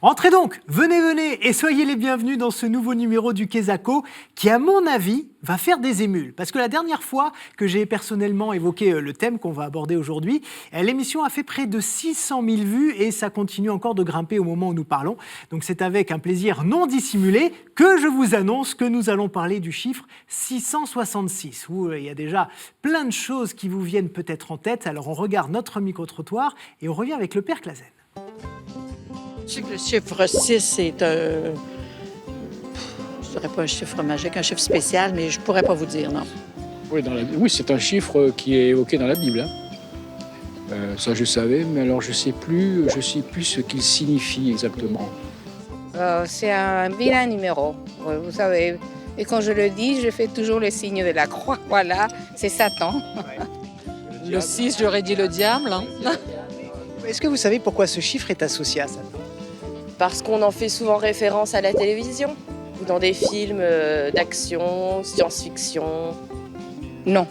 Entrez donc, venez et soyez les bienvenus dans ce nouveau numéro du Quesaco qui, à mon avis, va faire des émules. Parce que la dernière fois que j'ai personnellement évoqué le thème qu'on va aborder aujourd'hui, l'émission a fait près de 600 000 vues et ça continue encore de grimper au moment où nous parlons. Donc c'est avec un plaisir non dissimulé que je vous annonce que nous allons parler du chiffre 666, où il y a déjà plein de choses qui vous viennent peut-être en tête. Alors on regarde notre micro-trottoir et on revient avec le Père Clazen. Je sais que le chiffre 6 est un... Je dirais pas un chiffre magique, un chiffre spécial, mais je pourrais pas vous dire, non. Oui, oui, c'est un chiffre qui est évoqué dans la Bible. Ça, je savais, mais alors je sais plus ce qu'il signifie exactement. C'est un vilain numéro, vous savez. Et quand je le dis, je fais toujours le signe de la croix. Voilà, c'est Satan. Le 6, j'aurais dit le diable. Hein? Est-ce que vous savez pourquoi ce chiffre est associé à Satan ? Parce qu'on en fait souvent référence à la télévision ou dans des films d'action, science-fiction. Non.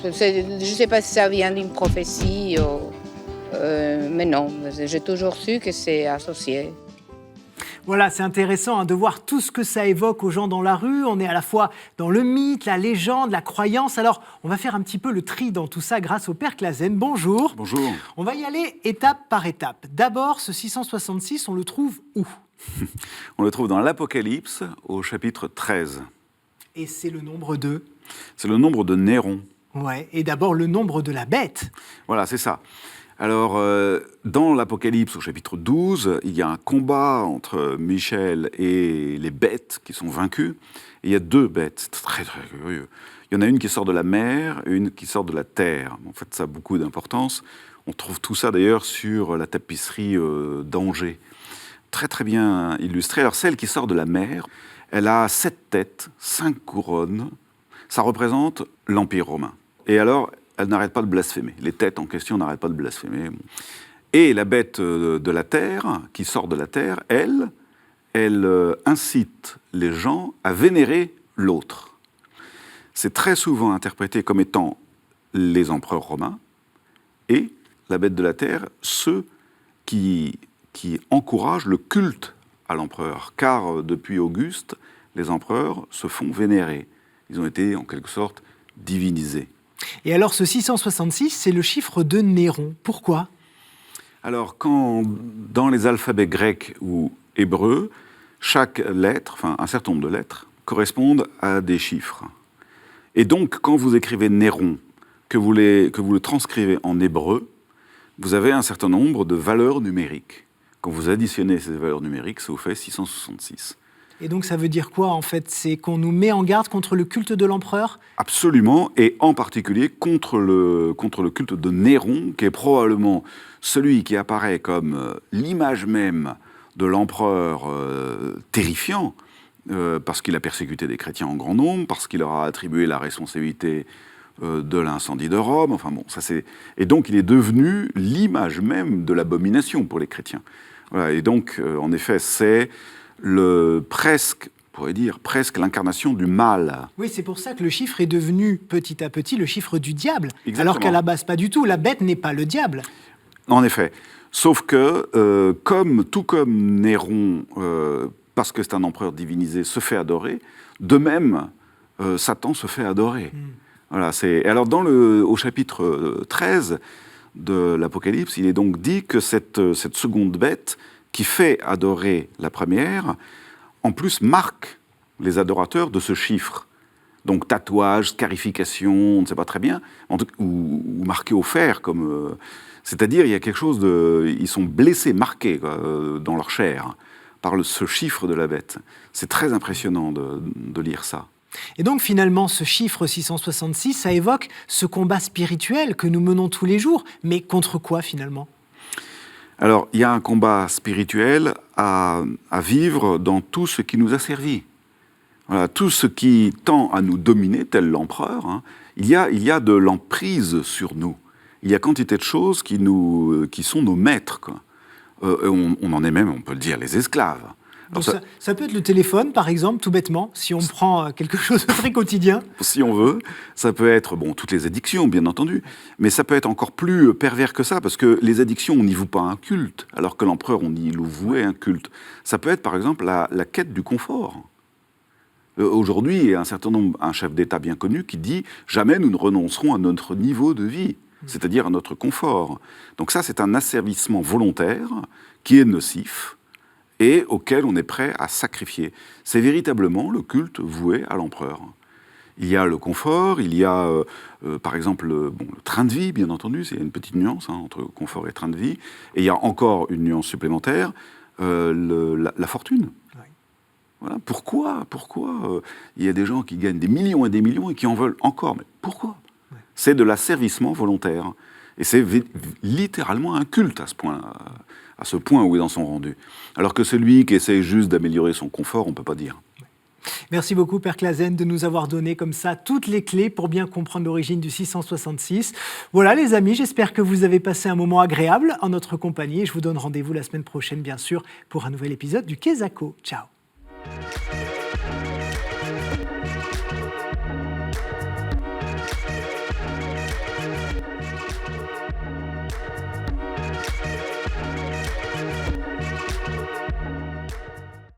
Je sais pas si ça vient d'une prophétie, mais non, j'ai toujours su que c'est associé. Voilà, c'est intéressant de voir tout ce que ça évoque aux gens dans la rue. On est à la fois dans le mythe, la légende, la croyance. Alors, on va faire un petit peu le tri dans tout ça grâce au Père Clazen. Bonjour. Bonjour. On va y aller étape par étape. D'abord, ce 666, on le trouve où ? On le trouve dans l'Apocalypse, au chapitre 13. Et c'est le nombre de ? C'est le nombre de Néron. Ouais, et d'abord le nombre de la bête. Voilà, c'est ça. Alors, dans l'Apocalypse, au chapitre 12, il y a un combat entre Michel et les bêtes qui sont vaincus. Et il y a deux bêtes, c'est très très curieux. Il y en a une qui sort de la mer et une qui sort de la terre. En fait, ça a beaucoup d'importance. On trouve tout ça d'ailleurs sur la tapisserie d'Angers. Très très bien illustré. Alors, celle qui sort de la mer, elle a 7 têtes, 5 couronnes. Ça représente l'Empire romain. Et alors, elle n'arrête pas de blasphémer. Les têtes en question n'arrêtent pas de blasphémer. Et la bête de la terre, qui sort de la terre, elle incite les gens à vénérer l'autre. C'est très souvent interprété comme étant les empereurs romains et la bête de la terre, ceux qui encouragent le culte à l'empereur. Car depuis Auguste, les empereurs se font vénérer. Ils ont été en quelque sorte divinisés. Et alors ce 666, c'est le chiffre de Néron. Pourquoi ? Alors quand dans les alphabets grecs ou hébreux, chaque lettre, enfin un certain nombre de lettres, correspondent à des chiffres. Et donc quand vous écrivez Néron, que vous le transcrivez en hébreu, vous avez un certain nombre de valeurs numériques. Quand vous additionnez ces valeurs numériques, ça vous fait 666. Et donc ça veut dire quoi en fait ? C'est qu'on nous met en garde contre le culte de l'empereur ? Absolument, et en particulier contre le culte de Néron, qui est probablement celui qui apparaît comme l'image même de l'empereur terrifiant, parce qu'il a persécuté des chrétiens en grand nombre, parce qu'il leur a attribué la responsabilité de l'incendie de Rome, enfin bon, ça c'est... Et donc il est devenu l'image même de l'abomination pour les chrétiens. Voilà, et donc, en effet, c'est presque l'incarnation du mal. Oui, c'est pour ça que le chiffre est devenu petit à petit le chiffre du diable. Exactement. Alors qu'à la base, pas du tout. La bête n'est pas le diable. En effet. Sauf que, tout comme Néron, parce que c'est un empereur divinisé, se fait adorer, de même, Satan se fait adorer. Voilà, alors, au chapitre 13 de l'Apocalypse, il est donc dit que cette seconde bête, qui fait adorer la première, en plus marque les adorateurs de ce chiffre. Donc tatouage, scarification, on ne sait pas très bien, ou marqué au fer, c'est-à-dire il y a quelque chose de... Ils sont blessés, marqués dans leur chair, par ce chiffre de la bête. C'est très impressionnant de lire ça. Et donc finalement, ce chiffre 666, ça évoque ce combat spirituel que nous menons tous les jours. Mais contre quoi finalement ? Alors, il y a un combat spirituel à vivre dans tout ce qui nous a servi. Voilà, tout ce qui tend à nous dominer, tel l'empereur, hein, il y a de l'emprise sur nous. Il y a quantité de choses qui sont nos maîtres, quoi. On en est même, on peut le dire, les esclaves. Donc ça peut être le téléphone, par exemple, tout bêtement, si on prend quelque chose de très quotidien. Si on veut, ça peut être, toutes les addictions, bien entendu, mais ça peut être encore plus pervers que ça, parce que les addictions, on n'y voue pas un culte, alors que l'empereur, on y vouait un culte. Ça peut être, par exemple, la quête du confort. Aujourd'hui, il y a un chef d'État bien connu qui dit « Jamais nous ne renoncerons à notre niveau de vie », c'est-à-dire à notre confort. Donc ça, c'est un asservissement volontaire qui est nocif, et auquel on est prêt à sacrifier. C'est véritablement le culte voué à l'empereur. Il y a le confort, il y a, par exemple, le train de vie, bien entendu, c'est une petite nuance entre confort et train de vie, et il y a encore une nuance supplémentaire, la fortune. Oui. Voilà. Pourquoi il y a des gens qui gagnent des millions et qui en veulent encore? Mais pourquoi? Oui. C'est de l'asservissement volontaire. Et c'est littéralement un culte à ce point où ils en sont rendus. Alors que celui qui essaie juste d'améliorer son confort, on ne peut pas dire. Merci beaucoup, Père Clasen, de nous avoir donné comme ça toutes les clés pour bien comprendre l'origine du 666. Voilà, les amis, j'espère que vous avez passé un moment agréable en notre compagnie. Et je vous donne rendez-vous la semaine prochaine, bien sûr, pour un nouvel épisode du Quesaco. Ciao.